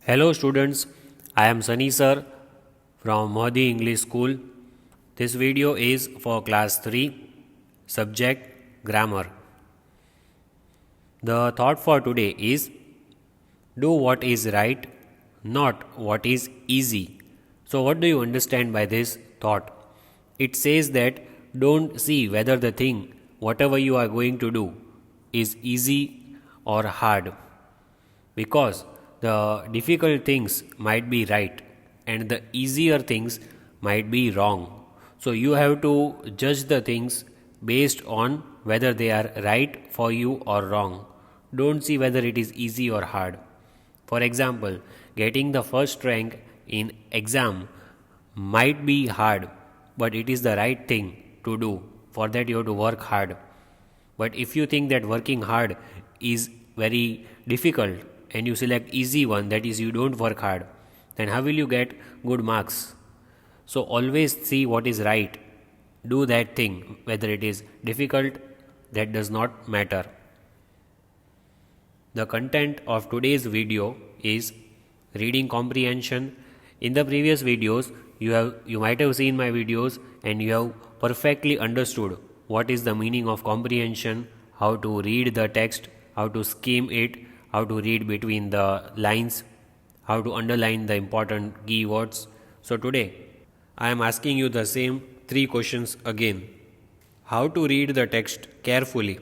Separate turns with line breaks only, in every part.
Hello students, I am Sunny sir from Mahdi English School. This video is for class 3, subject grammar. The thought for today is do what is right, not what is easy. So what do you understand by this thought? It says that don't see whether the thing, whatever you are going to do, is easy or hard, because the difficult things might be right and the easier things might be wrong. So you have to judge the things based on whether they are right for you or wrong. Don't see whether it is easy or hard. For example, getting the first rank in exam might be hard, but it is the right thing to do. For that you have to work hard. But if you think that working hard is very difficult and you select easy one, that is you don't work hard, then how will you get good marks? So always see what is right. Do that thing. Whether it is difficult, that does not matter. The content of today's video is reading comprehension. In the previous videos, you might have seen my videos and you have perfectly understood what is the meaning of comprehension, how to read the text, how to skim it, how to read between the lines, how to underline the important keywords. So today, I am asking you the same 3 questions again. How to read the text carefully,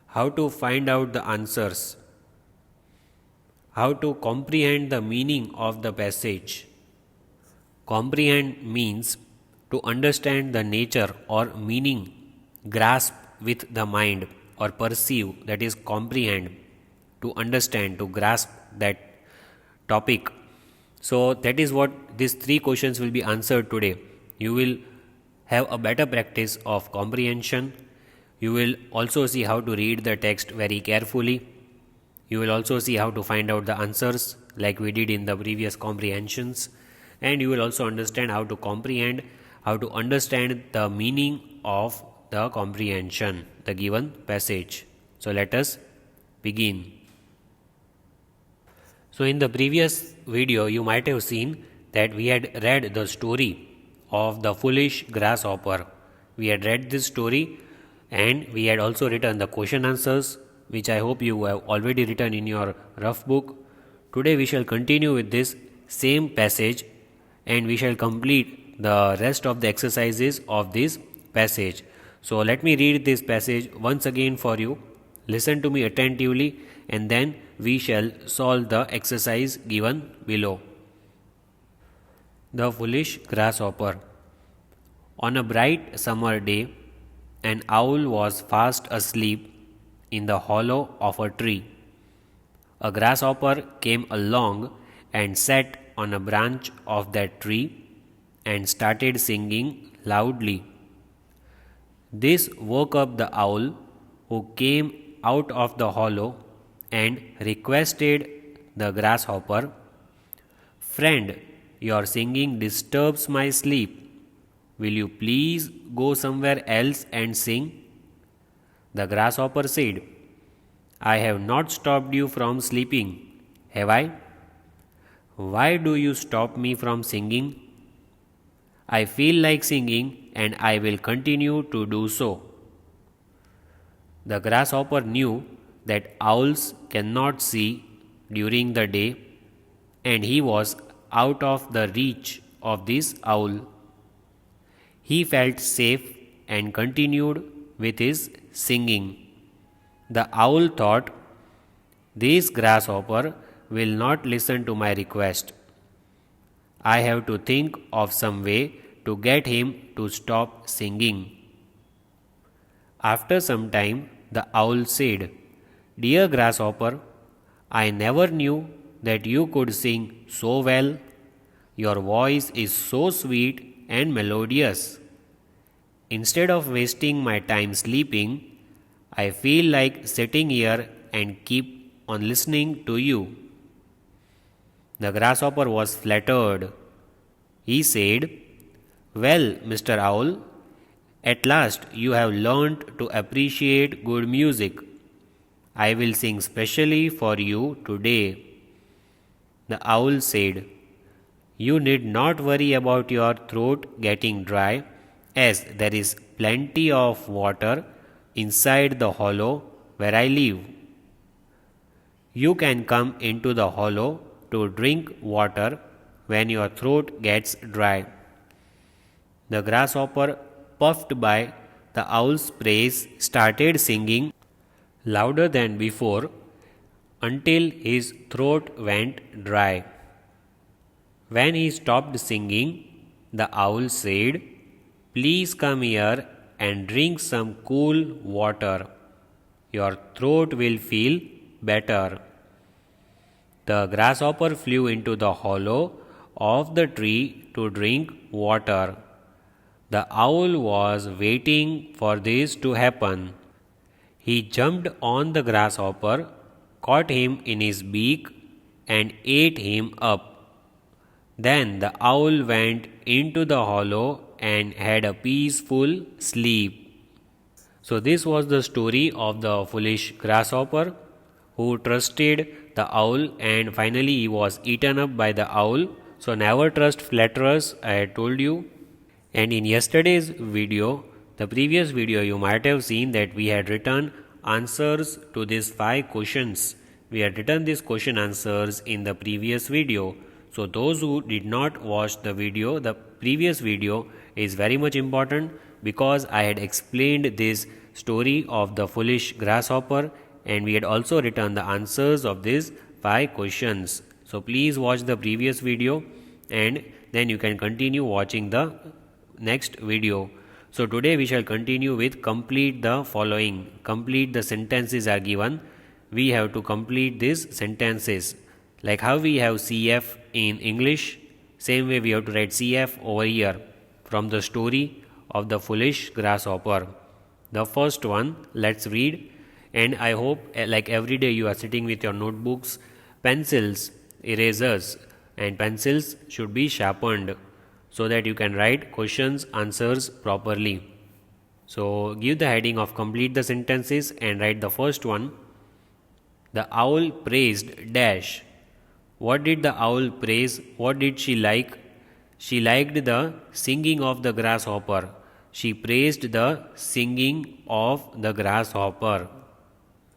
how to find out the answers, how to comprehend the meaning of the passage. Comprehend means to understand the nature or meaning, grasp with the mind or perceive, that is comprehend, to understand, to grasp that topic. So that is what these 3 questions will be answered today. You will have a better practice of comprehension. You will also see how to read the text very carefully. You will also see how to find out the answers like we did in the previous comprehensions. And you will also understand how to comprehend, how to understand the meaning of the comprehension, the given passage. So let us begin. So in the previous video, you might have seen that we had read the story of the foolish grasshopper. We had read this story and we had also written the question answers, which I hope you have already written in your rough book. Today we shall continue with this same passage and we shall complete the rest of the exercises of this passage. So let me read this passage once again for you. Listen to me attentively and then we shall solve the exercise given below. The foolish grasshopper. On a bright summer day, an owl was fast asleep in the hollow of a tree. A grasshopper came along and sat on a branch of that tree and started singing loudly. This woke up the owl, who came out of the hollow and requested the grasshopper, "Friend, your singing disturbs my sleep. Will you please go somewhere else and sing?" The grasshopper said, "I have not stopped you from sleeping, have I? Why do you stop me from singing? I feel like singing and I will continue to do so." The grasshopper knew that owls cannot see during the day and he was out of the reach of this owl. He felt safe and continued with his singing. The owl thought, "This grasshopper will not listen to my request. I have to think of some way to get him to stop singing." After some time, the owl said, "Dear grasshopper, I never knew that you could sing so well. Your voice is so sweet and melodious. Instead of wasting my time sleeping, I feel like sitting here and keep on listening to you." The grasshopper was flattered. He said, "Well, Mr. Owl, at last you have learned to appreciate good music. I will sing specially for you today." The owl said, "You need not worry about your throat getting dry, as there is plenty of water inside the hollow where I live. You can come into the hollow to drink water when your throat gets dry." The grasshopper, puffed by the owl's praise, started singing louder than before until his throat went dry. When he stopped singing, the owl said, "Please come here and drink some cool water. Your throat will feel better." The grasshopper flew into the hollow of the tree to drink water. The owl was waiting for this to happen. He jumped on the grasshopper, caught him in his beak, and ate him up. Then the owl went into the hollow and had a peaceful sleep. So this was the story of the foolish grasshopper who trusted the owl, and finally he was eaten up by the owl. So never trust flatterers, I had told you. And in yesterday's video, the previous video, you might have seen that we had written answers to these 5 questions. We had written these question answers in the previous video. So those who did not watch the video, the previous video is very much important, because I had explained this story of the foolish grasshopper, and we had also written the answers of these 5 questions. So please watch the previous video and then you can continue watching the next video. So today we shall continue with complete the following. Complete the sentences are given. We have to complete these sentences. Like how we have CF in English, same way we have to write CF over here from the story of the foolish grasshopper. The first one, let's read. And I hope like every day you are sitting with your notebooks, pencils, erasers, and pencils should be sharpened so that you can write questions, answers properly. So give the heading of complete the sentences and write the first one. The owl praised dash. What did the owl praise? What did she like? She liked the singing of the grasshopper. She praised the singing of the grasshopper.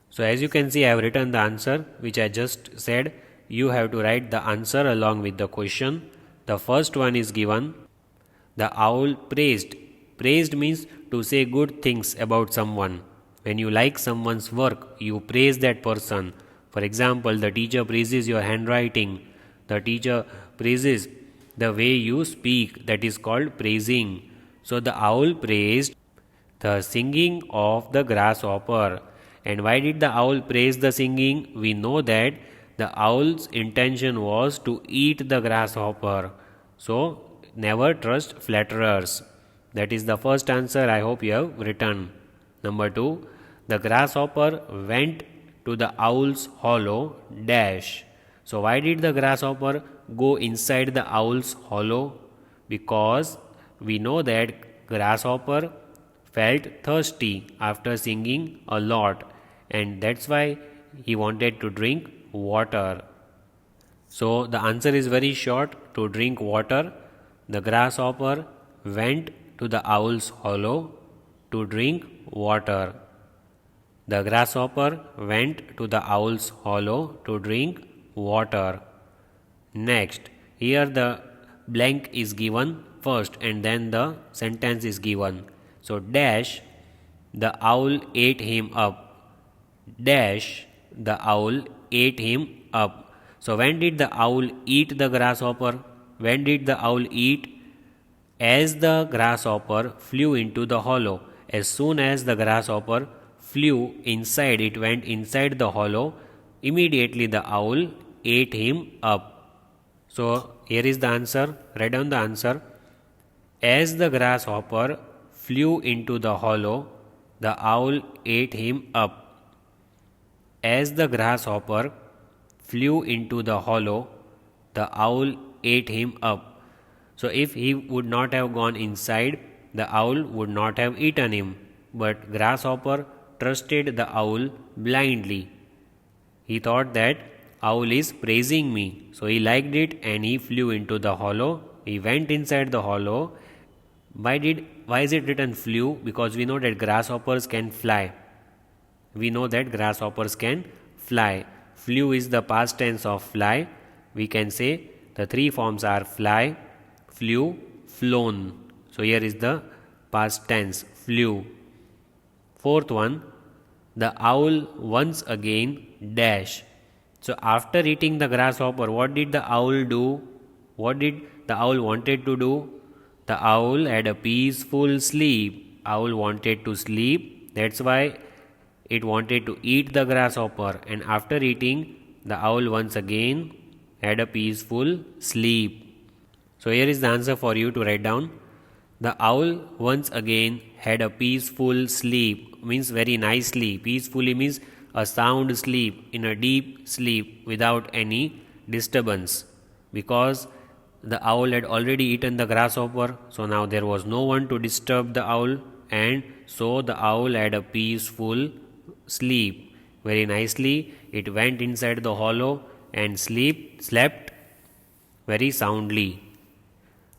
So as you can see, I have written the answer which I just said. You have to write the answer along with the question. The first one is given. The owl praised. Praised means to say good things about someone. When you like someone's work, you praise that person. For example, the teacher praises your handwriting. The teacher praises the way you speak. That is called praising. So the owl praised the singing of the grasshopper. And why did the owl praise the singing? We know that the owl's intention was to eat the grasshopper. So never trust flatterers. That is the first answer I hope you have written. Number 2, the grasshopper went to the owl's hollow dash. So why did the grasshopper go inside the owl's hollow? Because we know that grasshopper felt thirsty after singing a lot, and that's why he wanted to drink water. So the answer is very short. To drink water, the grasshopper went to the owl's hollow to drink water. The grasshopper went to the owl's hollow to drink water. Next, here the blank is given first and then the sentence is given. So dash, the owl ate him up. Dash, the owl ate him up. So when did the owl eat the grasshopper? When did the owl eat? As the grasshopper flew into the hollow. As soon as the grasshopper flew inside, it went inside the hollow, immediately the owl ate him up. So here is the answer. Write down the answer. As the grasshopper flew into the hollow, the owl ate him up. As the grasshopper flew into the hollow, the owl ate him up. So if he would not have gone inside, the owl would not have eaten him. But grasshopper trusted the owl blindly. He thought that owl is praising me. So he liked it and he flew into the hollow. He went inside the hollow. Why is it written flew? Because we know that grasshoppers can fly. We know that grasshoppers can fly. Flew is the past tense of fly. We can say the three forms are fly, flew, flown. So here is the past tense, flew. Fourth one, the owl once again dash. So after eating the grasshopper, what did the owl do? What did the owl wanted to do? The owl had a peaceful sleep. Owl wanted to sleep. That's why it wanted to eat the grasshopper, and after eating, the owl once again had a peaceful sleep. So here is the answer for you to write down. The owl once again had a peaceful sleep, means very nicely. Peacefully means a sound sleep, in a deep sleep without any disturbance, because the owl had already eaten the grasshopper, so now there was no one to disturb the owl, and so the owl had a peaceful sleep. Very nicely, it went inside the hollow and slept very soundly.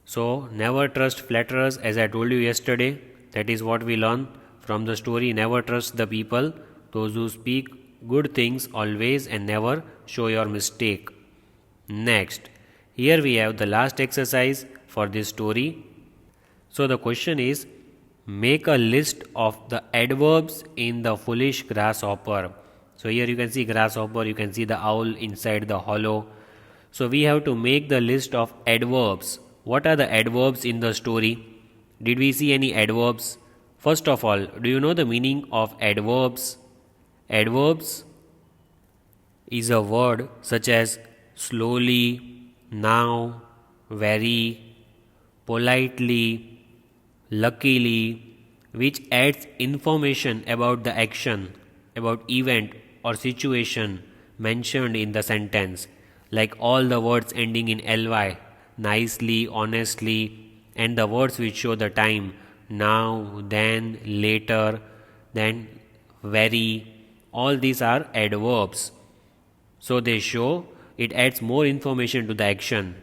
So, never trust flatterers, as I told you yesterday. That is what we learn from the story. Never trust the people, those who speak good things always and never show your mistake. Next, here we have the last exercise for this story. So, the question is, make a list of the adverbs in the foolish grasshopper. So, here you can see grasshopper, you can see the owl inside the hollow. So, we have to make the list of adverbs. What are the adverbs in the story? Did we see any adverbs? First of all, do you know the meaning of adverbs? Adverbs is a word such as slowly, now, very, politely, luckily, which adds information about the action, about event or situation mentioned in the sentence, like all the words ending in ly, nicely, honestly, and the words which show the time, now, then, later, then, very. All these are adverbs. So they show, it adds more information to the action.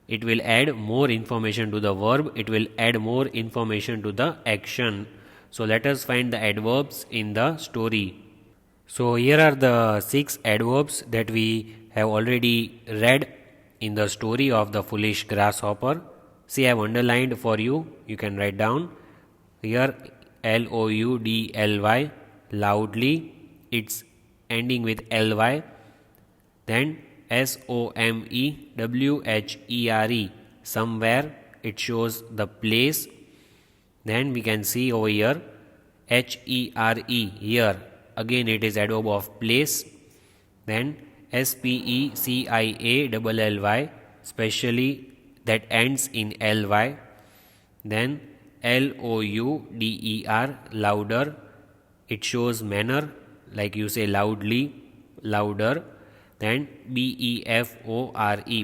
It will add more information to the verb. It will add more information to the action. So let us find the adverbs in the story. So here are the 6 adverbs that we have already read in the story of the foolish grasshopper. See, I have underlined for you. You can write down. Here, loudly, loudly. It's ending with ly. Then somewhere, somewhere. It shows the place. Then we can see over here, here, here. Again, it is adverb of place. Then specially, specially, that ends in ly. Then louder, louder. It shows manner, like you say loudly, louder. Then before,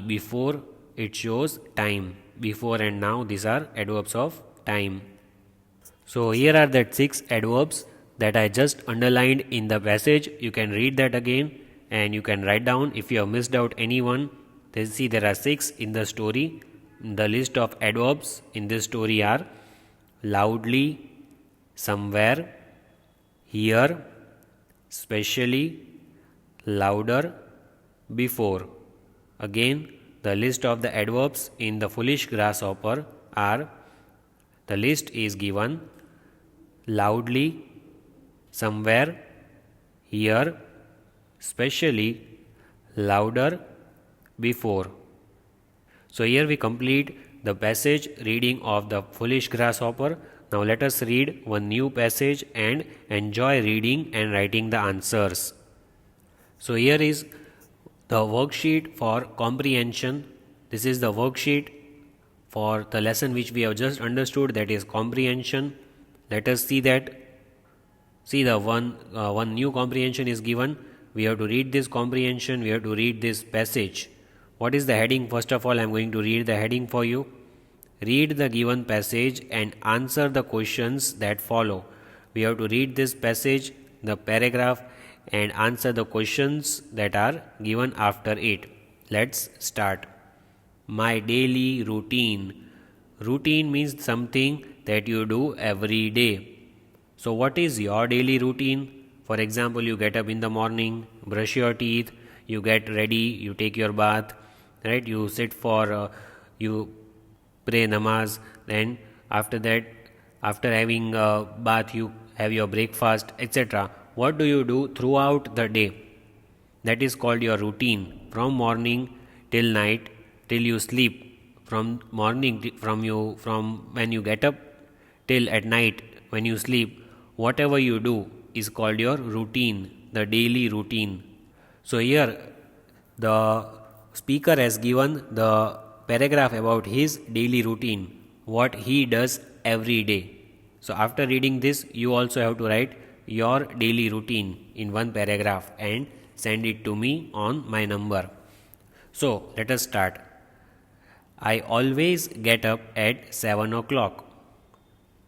before, it shows time. Before and now, these are adverbs of time. So here are the 6 adverbs that I just underlined in the passage. You can read that again and you can write down if you have missed out any one. See, there are 6 in the story. The list of adverbs in this story are loudly, somewhere, here, specially, louder, before. Again, the list of the adverbs in the foolish grasshopper are, the list is given: loudly, somewhere, here, specially, louder, before. So here we complete the passage reading of the foolish grasshopper. Now let us read one new passage and enjoy reading and writing the answers. So here is the worksheet for comprehension. This is the worksheet for the lesson which we have just understood, that is comprehension. Let us see that. See, the one new comprehension is given. We have to read this comprehension. We have to read this passage. What is the heading? First of all, I am going to read the heading for you. Read the given passage and answer the questions that follow. We have to read this passage, the paragraph, and answer the questions that are given after it. Let's start. My daily routine. Routine means something that you do every day. So, what is your daily routine? For example, you get up in the morning, brush your teeth, you get ready, you take your bath, right? You sit for, you pray namaz, then after that, after having a bath, you have your breakfast, etc. What do you do throughout the day? That is called your routine. From morning till night till you sleep. From morning from when you get up till at night when you sleep. Whatever you do is called your routine, the daily routine. So here the speaker has given the paragraph about his daily routine, what he does every day. So after reading this, you also have to write your daily routine in one paragraph and send it to me on my number. So let us start. I always get up at 7 o'clock.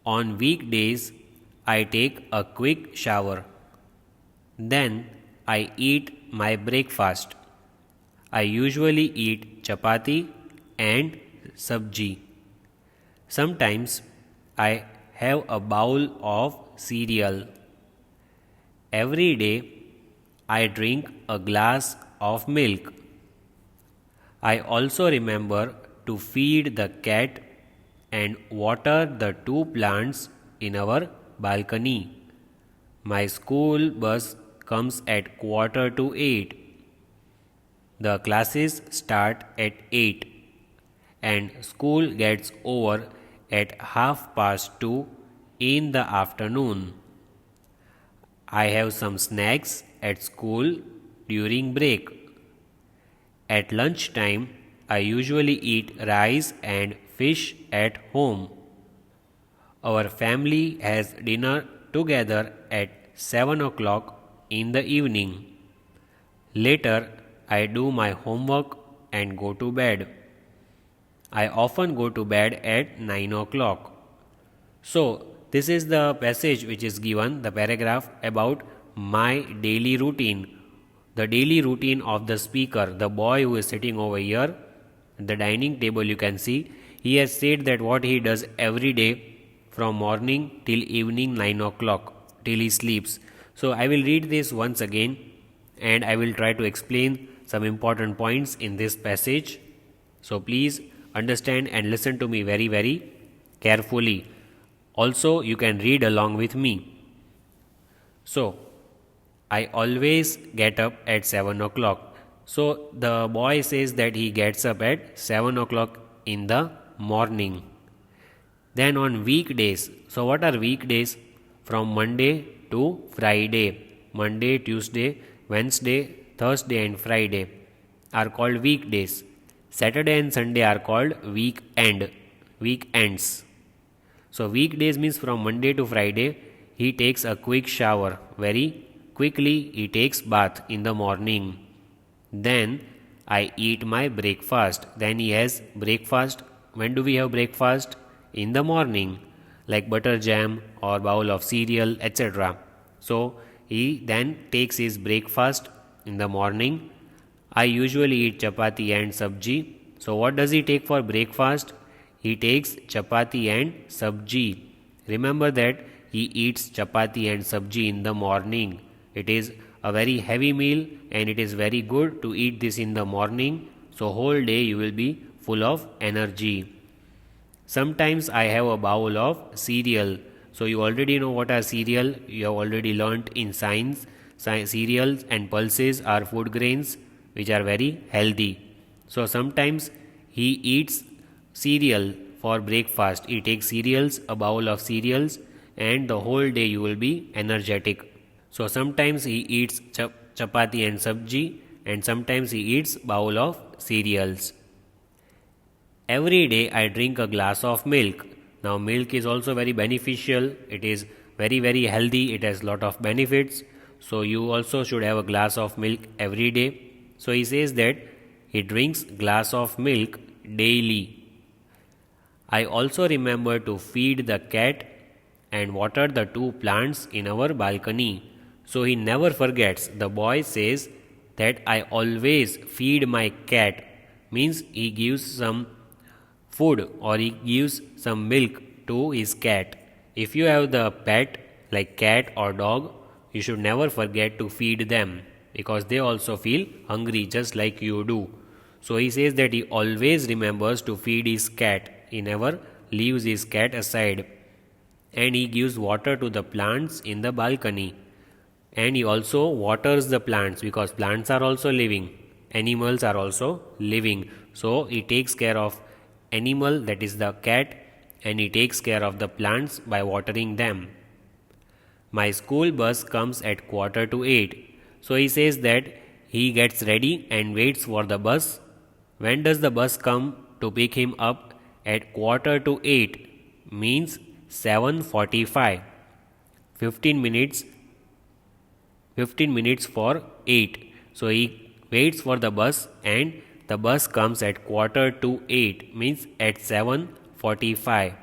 On weekdays, I take a quick shower. Then I eat my breakfast. I usually eat chapati and sabji. Sometimes I have a bowl of cereal. Every day I drink a glass of milk. I also remember to feed the cat and water the two plants in our balcony. My school bus comes at 7:45. The classes start at 8 and school gets over at 2:30 in the afternoon. I have some snacks at school during break. At lunchtime, I usually eat rice and fish at home. Our family has dinner together at 7 o'clock in the evening. Later, I do my homework and go to bed. I often go to bed at 9 o'clock. So, this is the passage which is given, the paragraph about my daily routine. The daily routine of the speaker, the boy who is sitting over here, the dining table you can see, he has said that what he does every day from morning till evening 9 o'clock till he sleeps. So I will read this once again and I will try to explain some important points in this passage. So please understand and listen to me very, very carefully. Also, you can read along with me. So, I always get up at 7 o'clock. So, the boy says that he gets up at 7 o'clock in the morning. Then on weekdays, so what are weekdays? From Monday to Friday. Monday, Tuesday, Wednesday, Thursday and Friday are called weekdays. Saturday and Sunday are called weekends. So weekdays means from Monday to Friday, he takes a quick shower. Very quickly he takes bath in the morning. Then I eat my breakfast. Then he has breakfast. When do we have breakfast? In the morning, like butter jam or bowl of cereal, etc. So he then takes his breakfast in the morning. I usually eat chapati and sabji. So what does he take for breakfast? He takes chapati and sabji. Remember that he eats chapati and sabji in the morning. It is a very heavy meal and it is very good to eat this in the morning. So whole day you will be full of energy. Sometimes I have a bowl of cereal. So you already know what are cereal. You have already learnt in science. Cereals and pulses are food grains which are very healthy. So sometimes he eats cereal for breakfast. He takes cereals, a bowl of cereals, and the whole day you will be energetic. So sometimes he eats chapati and sabji, and sometimes he eats bowl of cereals. Every day I drink a glass of milk. Now milk is also very beneficial. It is very, very healthy. It has lot of benefits. So you also should have a glass of milk every day. So he says that he drinks glass of milk daily. I also remember to feed the cat and water the two plants in our balcony. So he never forgets. The boy says that I always feed my cat, means he gives some food or he gives some milk to his cat. If you have the pet like cat or dog, you should never forget to feed them because they also feel hungry just like you do. So he says that he always remembers to feed his cat. He never leaves his cat aside. And he gives water to the plants in the balcony. And he also waters the plants because plants are also living. Animals are also living. So he takes care of animal, that is the cat, and he takes care of the plants by watering them. My school bus comes at 7:45. So he says that he gets ready and waits for the bus. When does the bus come to pick him up? At 7:45, means 7:45. 15 minutes 15 minutes for 8. So he waits for the bus and the bus comes at 7:45, means at 7:45.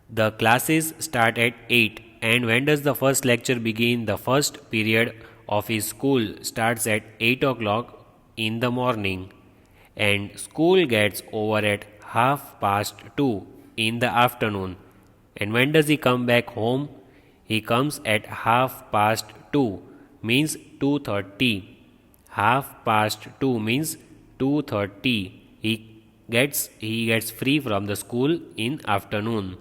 The classes start at 8. And when does the first lecture begin? The first period of his school starts at 8 o'clock in the morning. And school gets over at 2:30 in the afternoon. And when does he come back home? He comes at 2:30, means 2:30. 2:30 means 2:30. He gets free from the school in afternoon.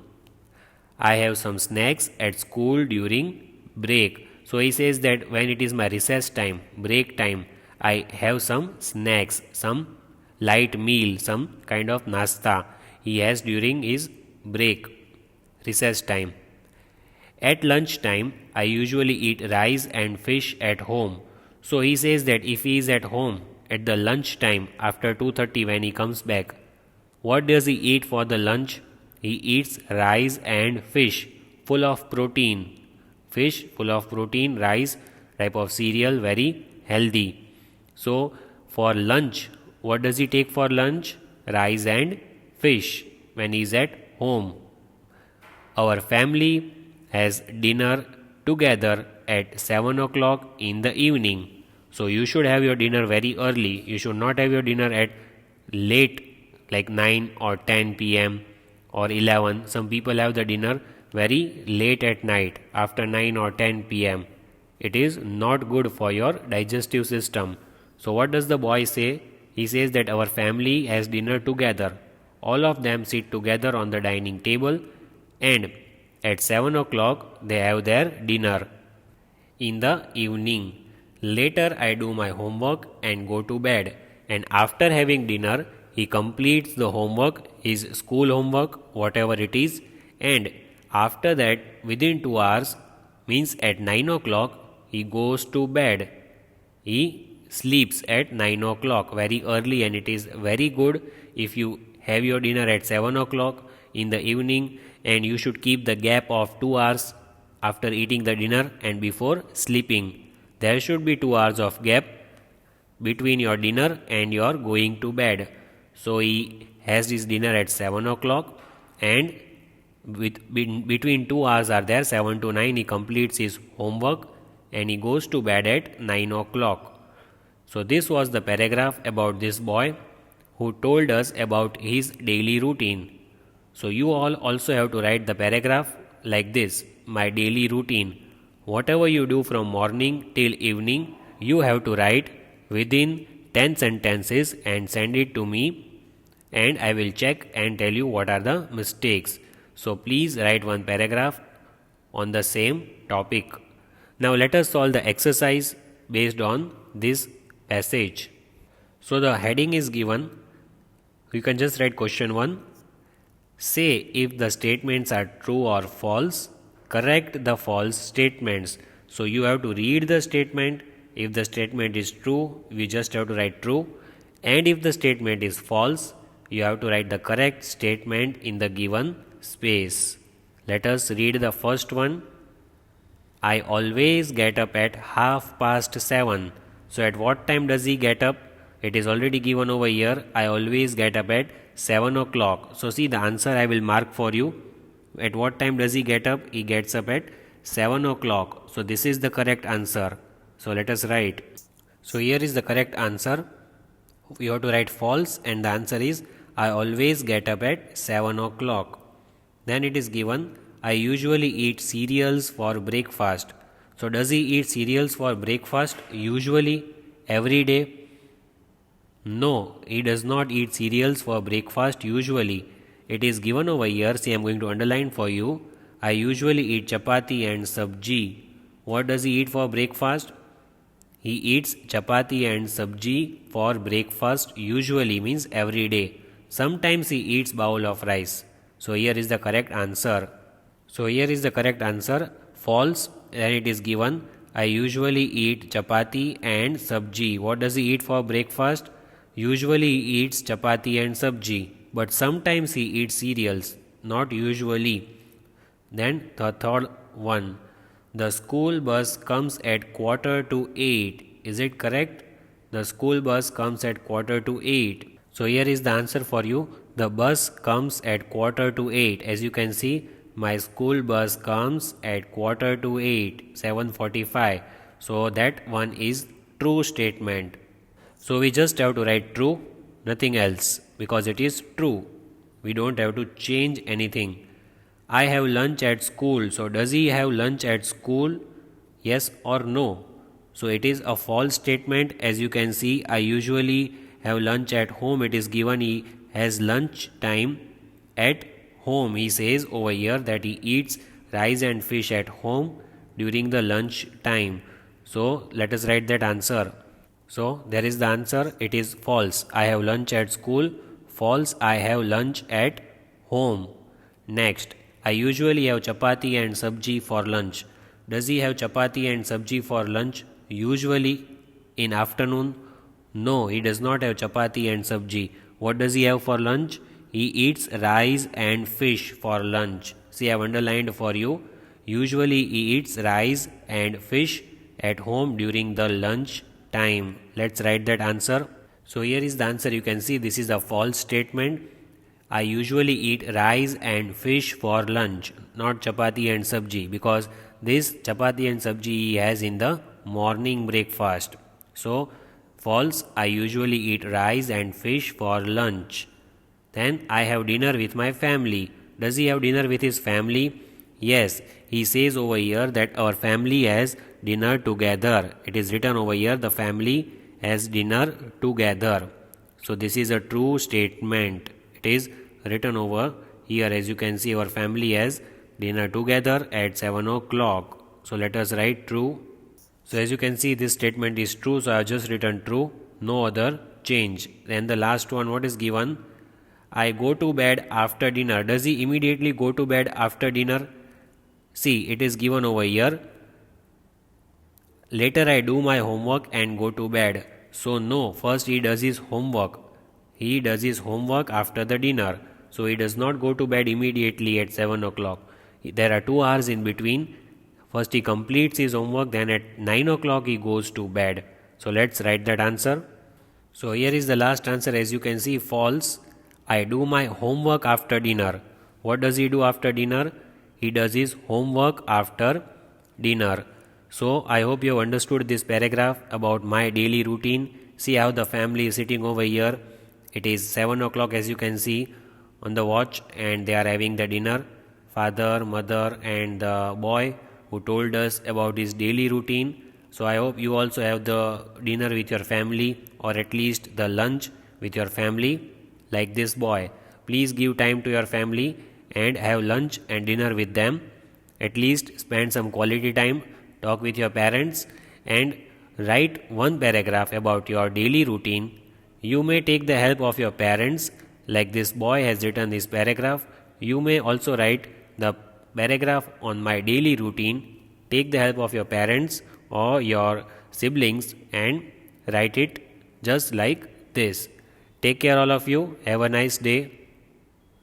I have some snacks at school during break. So he says that when it is my recess time, break time, I have some snacks, some light meal, some kind of nasta he has during his break, recess time. At lunch time, I usually eat rice and fish at home. So he says that if he is at home at the lunch time after 2:30 when he comes back, what does he eat for the lunch? He eats rice and fish full of protein. Fish full of protein, rice type of cereal, very healthy. So for lunch, what does he take for lunch? Rice and fish when he is at home. Our family has dinner together at 7 o'clock in the evening. So you should have your dinner very early. You should not have your dinner at late like 9 or 10 p.m. or 11. Some people have the dinner very late at night after 9 or 10 p.m. It is not good for your digestive system. So what does the boy say? He says that our family has dinner together. All of them sit together on the dining table and at 7 o'clock they have their dinner in the evening. Later I do my homework and go to bed, and after having dinner he completes the homework, his school homework, whatever it is, and after that within 2 hours, means at 9 o'clock, he goes to bed. He sleeps at 9 o'clock very early, and it is very good if you have your dinner at 7 o'clock in the evening, and you should keep the gap of 2 hours after eating the dinner and before sleeping. There should be 2 hours of gap between your dinner and your going to bed. So he has his dinner at 7 o'clock, and between 2 hours are there, 7 to 9, he completes his homework and he goes to bed at 9 o'clock. So this was the paragraph about this boy who told us about his daily routine. So you all also have to write the paragraph like this: my daily routine. Whatever you do from morning till evening, you have to write within 10 sentences and send it to me, and I will check and tell you what are the mistakes. So please write one paragraph on the same topic. Now let us solve the exercise based on this passage. So the heading is given. You can just write question 1. Say if the statements are true or false. Correct the false statements. So you have to read the statement. If the statement is true, we just have to write true. And if the statement is false, you have to write the correct statement in the given space. Let us read the first one. I always get up at 7:30. So at what time does he get up? It is already given over here. I always get up at 7 o'clock. So see, the answer I will mark for you. At what time does he get up? He gets up at 7 o'clock. So this is the correct answer. So let us write. So here is the correct answer. You have to write false, and the answer is I always get up at 7 o'clock. Then it is given I usually eat cereals for breakfast. So does he eat cereals for breakfast usually every day? No, he does not eat cereals for breakfast usually. It is given over here. See, I am going to underline for you. I usually eat chapati and sabji. What does he eat for breakfast? He eats chapati and sabji for breakfast usually means every day. Sometimes he eats bowl of rice. So here is the correct answer. False. Then it is given I usually eat chapati and sabji. What does he eat for breakfast? Usually he eats chapati and sabji, but sometimes he eats cereals, not usually. Then the third one, the school bus comes at 7:45. Is it correct? The school bus comes at 7:45. So here is the answer for you. The bus comes at 7:45. As you can see, my school bus comes at 7:45, 7:45. So that one is true statement. So we just have to write true, nothing else, because it is true. We don't have to change anything. I have lunch at school. So does he have lunch at school? Yes or no? So it is a false statement. As you can see, I usually have lunch at home. It is given he has lunch time at home. He says over here that he eats rice and fish at home during the lunch time. So let us write that answer. So there is the answer. It is false. I have lunch at school. False. I have lunch at home. Next, I usually have chapati and sabji for lunch. Does he have chapati and sabji for lunch usually in afternoon? No, he does not have chapati and sabji. What does he have for lunch? He eats rice and fish for lunch. See, I have underlined for you. Usually he eats rice and fish at home during the lunch time. Let's write that answer. So here is the answer. You can see this is a false statement. I usually eat rice and fish for lunch, not chapati and sabji, because this chapati and sabji he has in the morning breakfast. So false. I usually eat rice and fish for lunch. Then I have dinner with my family. Does he have dinner with his family? Yes, he says over here that our family has dinner together. It is written over here, the family has dinner together. So this is a true statement. It is written over here. As you can see, our family has dinner together at 7 o'clock. So let us write true. So as you can see, this statement is true. So I have just written true, no other change. Then the last one, what is given? I go to bed after dinner. Does he immediately go to bed after dinner? See, it is given over here. Later I do my homework and go to bed. So no, first he does his homework. He does his homework after the dinner. So he does not go to bed immediately at 7 o'clock. There are 2 hours in between. First he completes his homework, then at 9 o'clock he goes to bed. So let's write that answer. So here is the last answer. As you can see, false. I do my homework after dinner. What does he do after dinner? He does his homework after dinner. So I hope you have understood this paragraph about my daily routine. See how the family is sitting over here. It is 7 o'clock, as you can see on the watch, and they are having the dinner. Father, mother and the boy who told us about his daily routine. So I hope you also have the dinner with your family, or at least the lunch with your family like this boy. Please give time to your family and have lunch and dinner with them. At least spend some quality time, talk with your parents and write one paragraph about your daily routine. You may take the help of your parents, like this boy has written this paragraph. You may also write the paragraph on my daily routine. Take the help of your parents or your siblings and write it just like this. Take care all of you. Have a nice day.